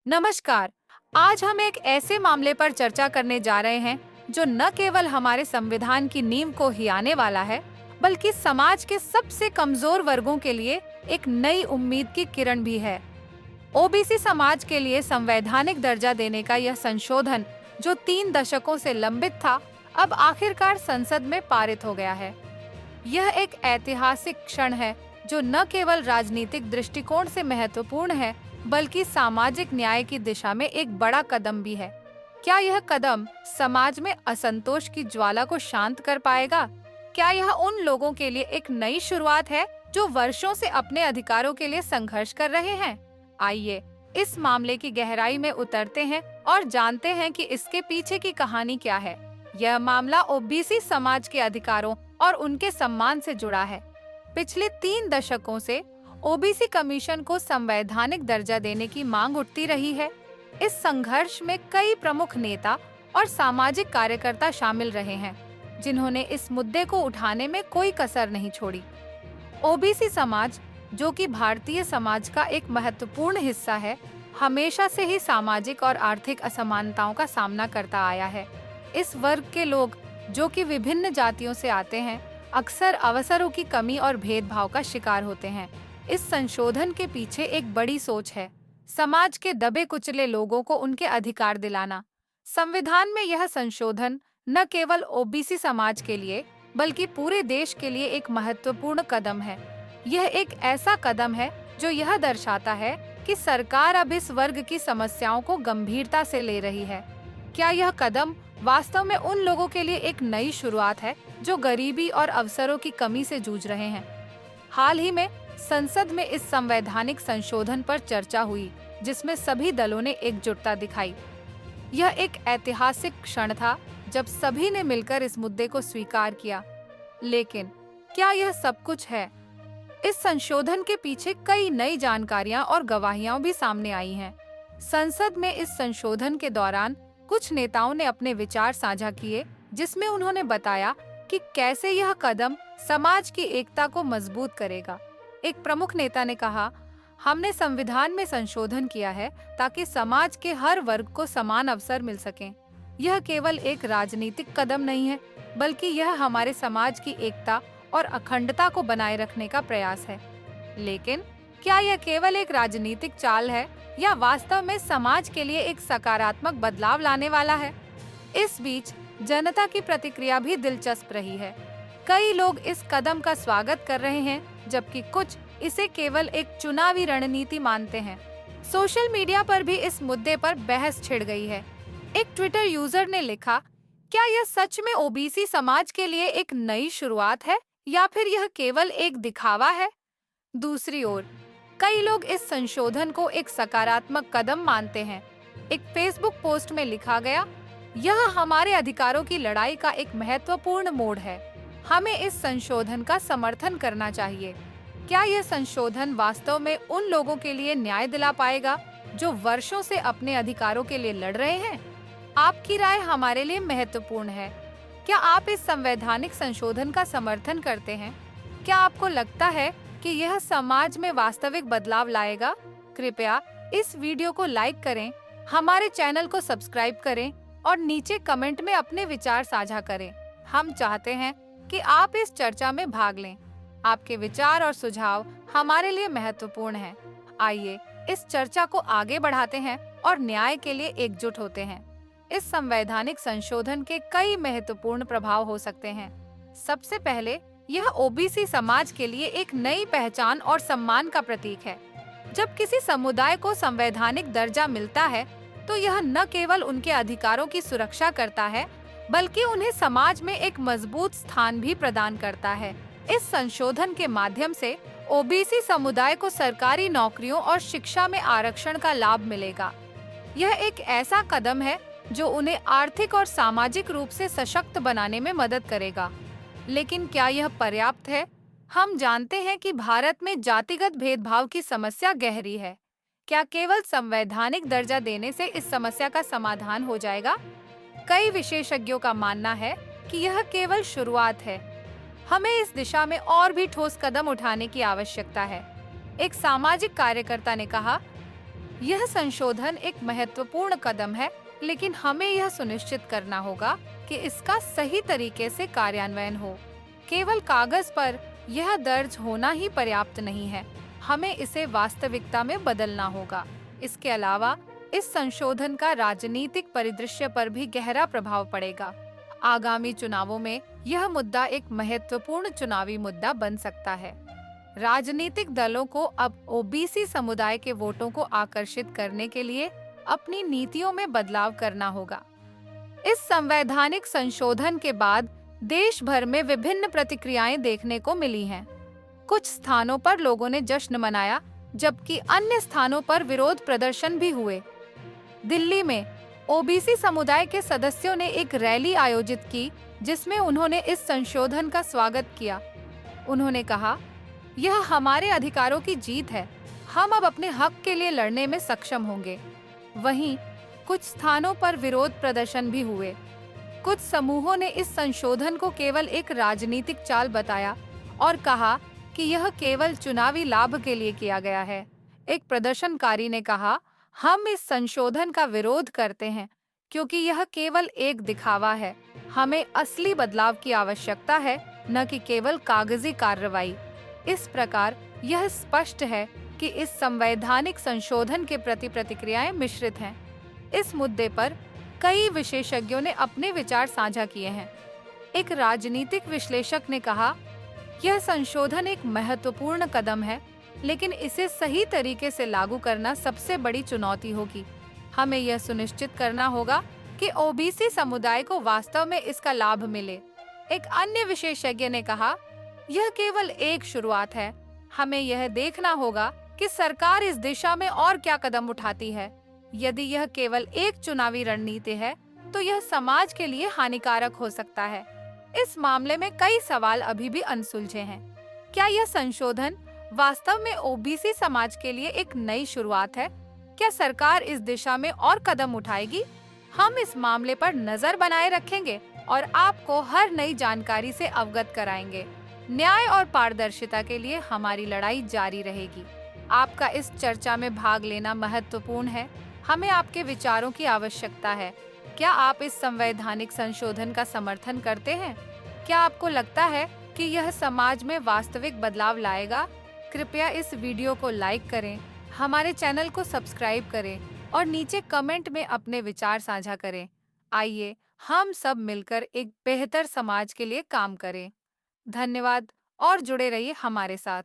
नमस्कार। आज हम एक ऐसे मामले पर चर्चा करने जा रहे हैं जो न केवल हमारे संविधान की नींव को हिलाने वाला है, बल्कि समाज के सबसे कमजोर वर्गों के लिए एक नई उम्मीद की किरण भी है। ओबीसी समाज के लिए संवैधानिक दर्जा देने का यह संशोधन, जो 3 दशकों से लंबित था, अब आखिरकार संसद में पारित हो गया है। यह एक ऐतिहासिक क्षण है जो न केवल राजनीतिक दृष्टिकोण से महत्वपूर्ण है, बल्कि सामाजिक न्याय की दिशा में एक बड़ा कदम भी है। क्या यह कदम समाज में असंतोष की ज्वाला को शांत कर पाएगा? क्या यह उन लोगों के लिए एक नई शुरुआत है जो वर्षों से अपने अधिकारों के लिए संघर्ष कर रहे हैं? आइए इस मामले की गहराई में उतरते हैं और जानते हैं कि इसके पीछे की कहानी क्या है। यह मामला ओबीसी समाज के अधिकारों और उनके सम्मान से जुड़ा है। पिछले 3 दशकों से ओबीसी कमीशन को संवैधानिक दर्जा देने की मांग उठती रही है। इस संघर्ष में कई प्रमुख नेता और सामाजिक कार्यकर्ता शामिल रहे हैं, जिन्होंने इस मुद्दे को उठाने में कोई कसर नहीं छोड़ी। ओबीसी समाज, जो कि भारतीय समाज का एक महत्वपूर्ण हिस्सा है, हमेशा से ही सामाजिक और आर्थिक असमानताओं का सामना करता आया है। इस वर्ग के लोग, जो कि विभिन्न जातियों से आते हैं, अक्सर अवसरों की कमी और भेदभाव का शिकार होते हैं। इस संशोधन के पीछे एक बड़ी सोच है, समाज के दबे कुचले लोगों को उनके अधिकार दिलाना। संविधान में यह संशोधन न केवल ओबीसी समाज के लिए, बल्कि पूरे देश के लिए एक महत्वपूर्ण कदम है। यह एक ऐसा कदम है जो यह दर्शाता है कि सरकार अब इस वर्ग की समस्याओं को गंभीरता से ले रही है। क्या यह कदम वास्तव में उन लोगों के लिए एक नई शुरुआत है जो गरीबी और अवसरों की कमी से जूझ रहे हैं? हाल ही में संसद में इस संवैधानिक संशोधन पर चर्चा हुई, जिसमें सभी दलों ने एकजुटता दिखाई। यह एक ऐतिहासिक क्षण था जब सभी ने मिलकर इस मुद्दे को स्वीकार किया। लेकिन क्या यह सब कुछ है? इस संशोधन के पीछे कई नई जानकारियां और गवाहियां भी सामने आई हैं। संसद में इस संशोधन के दौरान कुछ नेताओं ने अपने विचार साझा किए, जिसमें उन्होंने बताया कि कैसे यह कदम समाज की एकता को मजबूत करेगा। एक प्रमुख नेता ने कहा, हमने संविधान में संशोधन किया है ताकि समाज के हर वर्ग को समान अवसर मिल सकें। यह केवल एक राजनीतिक कदम नहीं है, बल्कि यह हमारे समाज की एकता और अखंडता को बनाए रखने का प्रयास है। लेकिन क्या यह केवल एक राजनीतिक चाल है या वास्तव में समाज के लिए एक सकारात्मक बदलाव लाने वाला है? इस बीच जनता की प्रतिक्रिया भी दिलचस्प रही है। कई लोग इस कदम का स्वागत कर रहे हैं, जबकि कुछ इसे केवल एक चुनावी रणनीति मानते हैं। सोशल मीडिया पर भी इस मुद्दे पर बहस छिड़ गई है। एक ट्विटर यूजर ने लिखा, क्या यह सच में ओबीसी समाज के लिए एक नई शुरुआत है या फिर यह केवल एक दिखावा है? दूसरी ओर कई लोग इस संशोधन को एक सकारात्मक कदम मानते हैं। एक फेसबुक पोस्ट में लिखा गया, यह हमारे अधिकारों की लड़ाई का एक महत्वपूर्ण मोड़ है। हमें इस संशोधन का समर्थन करना चाहिए। क्या यह संशोधन वास्तव में उन लोगों के लिए न्याय दिला पाएगा जो वर्षों से अपने अधिकारों के लिए लड़ रहे हैं? आपकी राय हमारे लिए महत्वपूर्ण है। क्या आप इस संवैधानिक संशोधन का समर्थन करते हैं? क्या आपको लगता है कि यह समाज में वास्तविक बदलाव लाएगा? कृपया इस वीडियो को लाइक करें, हमारे चैनल को सब्सक्राइब करें और नीचे कमेंट में अपने विचार साझा करें। हम चाहते हैं कि आप इस चर्चा में भाग लें। आपके विचार और सुझाव हमारे लिए महत्वपूर्ण हैं। आइए इस चर्चा को आगे बढ़ाते हैं और न्याय के लिए एकजुट होते हैं। इस संवैधानिक संशोधन के कई महत्वपूर्ण प्रभाव हो सकते हैं। सबसे पहले, यह ओबीसी समाज के लिए एक नई पहचान और सम्मान का प्रतीक है। जब किसी समुदाय को संवैधानिक दर्जा मिलता है, तो यह न केवल उनके अधिकारों की सुरक्षा करता है, बल्कि उन्हें समाज में एक मजबूत स्थान भी प्रदान करता है। इस संशोधन के माध्यम से ओबीसी समुदाय को सरकारी नौकरियों और शिक्षा में आरक्षण का लाभ मिलेगा। यह एक ऐसा कदम है जो उन्हें आर्थिक और सामाजिक रूप से सशक्त बनाने में मदद करेगा। लेकिन क्या यह पर्याप्त है? हम जानते हैं कि भारत में जातिगत भेदभाव की समस्या गहरी है। क्या केवल संवैधानिक दर्जा देने से इस समस्या का समाधान हो जाएगा? कई विशेषज्ञों का मानना है कि यह केवल शुरुआत है। हमें इस दिशा में और भी ठोस कदम उठाने की आवश्यकता है। एक सामाजिक कार्यकर्ता ने कहा, यह संशोधन एक महत्वपूर्ण कदम है, लेकिन हमें यह सुनिश्चित करना होगा कि इसका सही तरीके से कार्यान्वयन हो। केवल कागज पर यह दर्ज होना ही पर्याप्त नहीं है, हमें इसे वास्तविकता में बदलना होगा। इसके अलावा इस संशोधन का राजनीतिक परिदृश्य पर भी गहरा प्रभाव पड़ेगा। आगामी चुनावों में यह मुद्दा एक महत्वपूर्ण चुनावी मुद्दा बन सकता है। राजनीतिक दलों को अब ओबीसी समुदाय के वोटों को आकर्षित करने के लिए अपनी नीतियों में बदलाव करना होगा। इस संवैधानिक संशोधन के बाद देश भर में विभिन्न प्रतिक्रियाएं देखने को मिली हैं। कुछ स्थानों पर लोगों ने जश्न मनाया, जबकि अन्य स्थानों पर विरोध प्रदर्शन भी हुए। दिल्ली में ओबीसी समुदाय के सदस्यों ने एक रैली आयोजित की, जिसमें उन्होंने इस संशोधन का स्वागत किया। उन्होंने कहा, यह हमारे अधिकारों की जीत है, हम अब अपने हक के लिए लड़ने में सक्षम होंगे। वहीं कुछ स्थानों पर विरोध प्रदर्शन भी हुए। कुछ समूहों ने इस संशोधन को केवल एक राजनीतिक चाल बताया और कहा कि यह केवल चुनावी लाभ के लिए किया गया है। एक प्रदर्शनकारी ने कहा, हम इस संशोधन का विरोध करते हैं क्योंकि यह केवल एक दिखावा है। हमें असली बदलाव की आवश्यकता है, न कि केवल कागजी कार्रवाई। इस प्रकार यह स्पष्ट है कि इस संवैधानिक संशोधन के प्रति प्रतिक्रियाएं मिश्रित हैं। इस मुद्दे पर कई विशेषज्ञों ने अपने विचार साझा किए हैं। एक राजनीतिक विश्लेषक ने कहा, यह संशोधन एक महत्वपूर्ण कदम है, लेकिन इसे सही तरीके से लागू करना सबसे बड़ी चुनौती होगी। हमें यह सुनिश्चित करना होगा कि ओबीसी समुदाय को वास्तव में इसका लाभ मिले। एक अन्य विशेषज्ञ ने कहा, यह केवल एक शुरुआत है। हमें यह देखना होगा कि सरकार इस दिशा में और क्या कदम उठाती है। यदि यह केवल एक चुनावी रणनीति है, तो यह समाज के लिए हानिकारक हो सकता है। इस मामले में कई सवाल अभी भी अनसुलझे हैं। क्या यह संशोधन वास्तव में ओबीसी समाज के लिए एक नई शुरुआत है? क्या सरकार इस दिशा में और कदम उठाएगी? हम इस मामले पर नजर बनाए रखेंगे और आपको हर नई जानकारी से अवगत कराएंगे। न्याय और पारदर्शिता के लिए हमारी लड़ाई जारी रहेगी। आपका इस चर्चा में भाग लेना महत्वपूर्ण है। हमें आपके विचारों की आवश्यकता है। क्या आप इस संवैधानिक संशोधन का समर्थन करते हैं? क्या आपको लगता है कि यह समाज में वास्तविक बदलाव लाएगा? कृपया इस वीडियो को लाइक करें, हमारे चैनल को सब्सक्राइब करें और नीचे कमेंट में अपने विचार साझा करें। आइए हम सब मिलकर एक बेहतर समाज के लिए काम करें। धन्यवाद और जुड़े रहिए हमारे साथ।